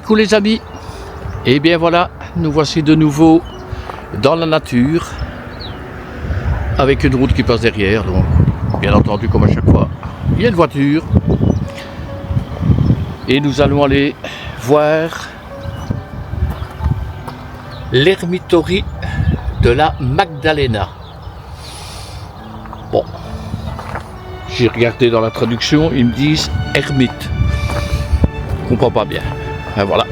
Coucou les amis, et bien voilà, nous voici de nouveau dans la nature avec une route qui passe derrière, donc bien entendu comme à chaque fois, il y a une voiture et nous allons aller voir l'ermitorie de la Magdalena. Bon, j'ai regardé dans la traduction, ils me disent ermite. Je comprends pas bien. Et voilà.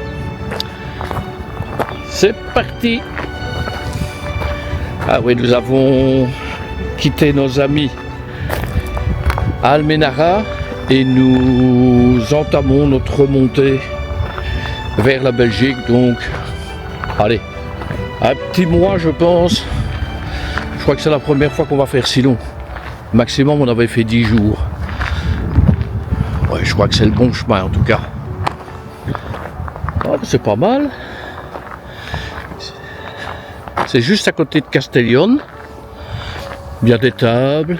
C'est parti. Ah oui, nous avons quitté nos amis à Almenara et nous entamons notre remontée vers la Belgique. Donc, allez, un petit mois je pense. Je crois que c'est la première fois qu'on va faire si long. Maximum on avait fait 10 jours. Ouais, je crois que c'est le bon chemin en tout cas. Oh, c'est pas mal. C'est juste à côté de Castellón. Il y a des tables,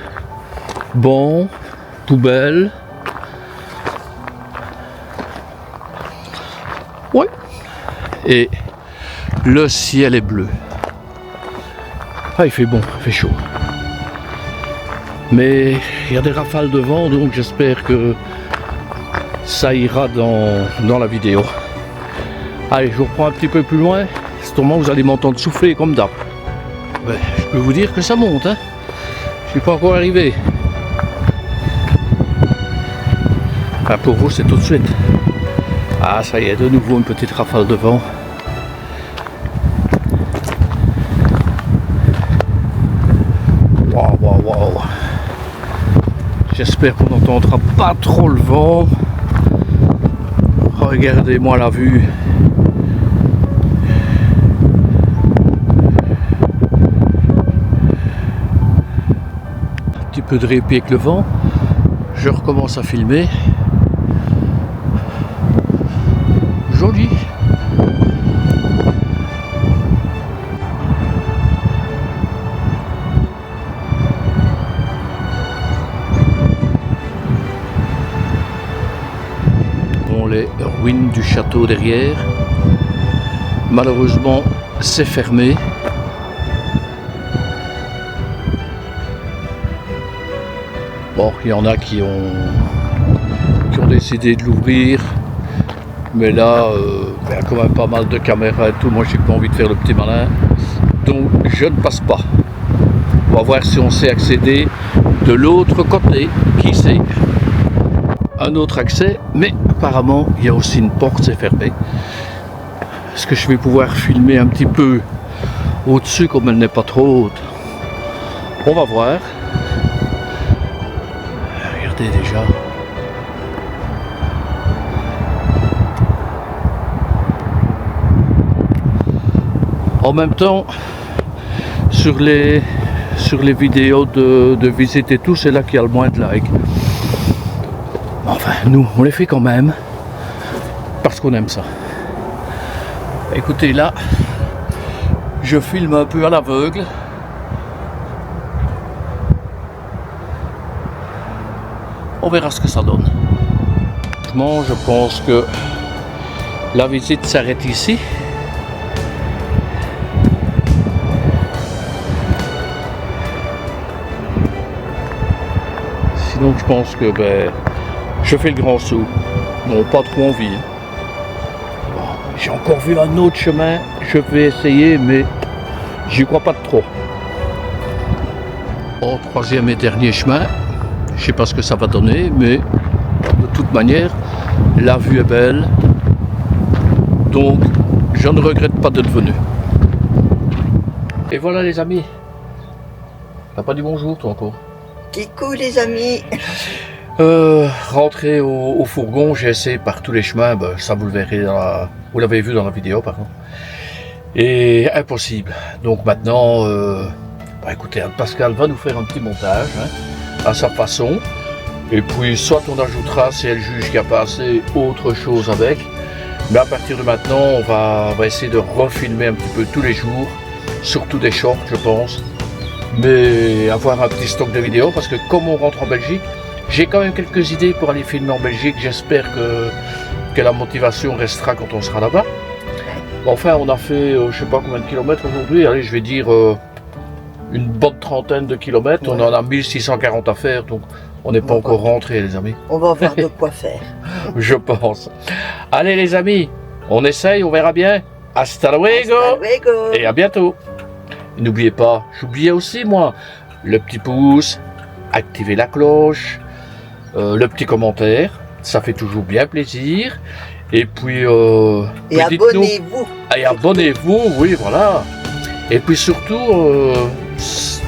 bancs, poubelles. Ouais. Et le ciel est bleu. Ah, il fait bon, il fait chaud. Mais il y a des rafales de vent, donc j'espère que ça ira dans la vidéo. Allez, je vous reprends un petit peu plus loin. Sûrement vous allez m'entendre souffler comme d'hab. Ben, je peux vous dire que ça monte, hein. Je suis pas encore arrivé. Enfin, pour vous c'est tout de suite. Ah, ça y est, de nouveau une petite rafale de vent. Waouh, waouh, waouh. J'espère qu'on n'entendra pas trop le vent. Regardez-moi la vue. Un petit peu de répit avec le vent. Je recommence à filmer. Joli. Les ruines du château derrière. Malheureusement, c'est fermé. Bon, il y en a qui ont décidé de l'ouvrir, mais là, il y a quand même pas mal de caméras et tout. Moi, j'ai pas envie de faire le petit malin, donc je ne passe pas. On va voir si on sait accéder de l'autre côté. Qui sait? Un autre accès, mais apparemment il y a aussi une porte, c'est fermé. Est-ce que je vais pouvoir filmer un petit peu au-dessus comme elle n'est pas trop haute? On va voir. Regardez déjà. En même temps, sur les vidéos de visite et tout, c'est là qu'il y a le moins de likes. Enfin, nous, on les fait quand même, parce qu'on aime ça. Écoutez, là, je filme un peu à l'aveugle. On verra ce que ça donne. Je pense que la visite s'arrête ici. Sinon, je pense que, je fais le grand saut. Non, pas trop envie. Bon, j'ai encore vu un autre chemin. Je vais essayer, mais j'y crois pas de trop. Bon, troisième et dernier chemin. Je sais pas ce que ça va donner, mais de toute manière, la vue est belle. Donc, je ne regrette pas d'être venu. Et voilà les amis. T'as pas dit bonjour toi encore? Coucou les amis. Rentrer au fourgon, j'ai essayé par tous les chemins, ça vous le verrez vous l'avez vu dans la vidéo pardon. Et impossible. Donc maintenant, écoutez, Pascal va nous faire un petit montage à sa façon. Et puis soit on ajoutera, si elle juge qu'il n'y a pas assez, autre chose avec. Mais à partir de maintenant, on va essayer de refilmer un petit peu tous les jours, surtout des shorts je pense. Mais avoir un petit stock de vidéos parce que comme on rentre en Belgique, j'ai quand même quelques idées pour aller filmer en Belgique. J'espère que la motivation restera quand on sera là-bas. Enfin, on a fait, je sais pas combien de kilomètres aujourd'hui. Allez, je vais dire une bonne trentaine de kilomètres. Ouais. On en a 1640 à faire, donc on n'est pas Bon, encore rentré, les amis. On va avoir de quoi faire. Je pense. Allez, les amis, on essaye, on verra bien. Hasta luego. Hasta luego. Et à bientôt. N'oubliez pas, j'oubliais aussi moi, le petit pouce, activer la cloche, le petit commentaire, ça fait toujours bien plaisir. Et puis, Et dites-nous- abonnez-vous. et abonnez-vous, oui, voilà. Et puis surtout,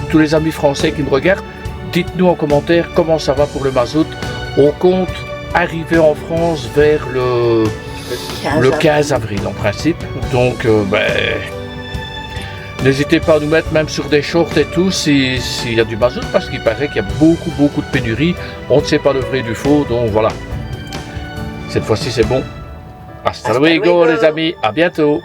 tous les amis français qui me regardent, dites-nous en commentaire comment ça va pour le mazout. On compte arriver en France vers le 15 avril en principe. Donc, n'hésitez pas à nous mettre même sur des shorts et tout s'il y a du mazout, parce qu'il paraît qu'il y a beaucoup de pénuries. On ne sait pas le vrai du faux, donc voilà. Cette fois-ci c'est bon. Hasta Hasta luego luego. les amis, à bientôt.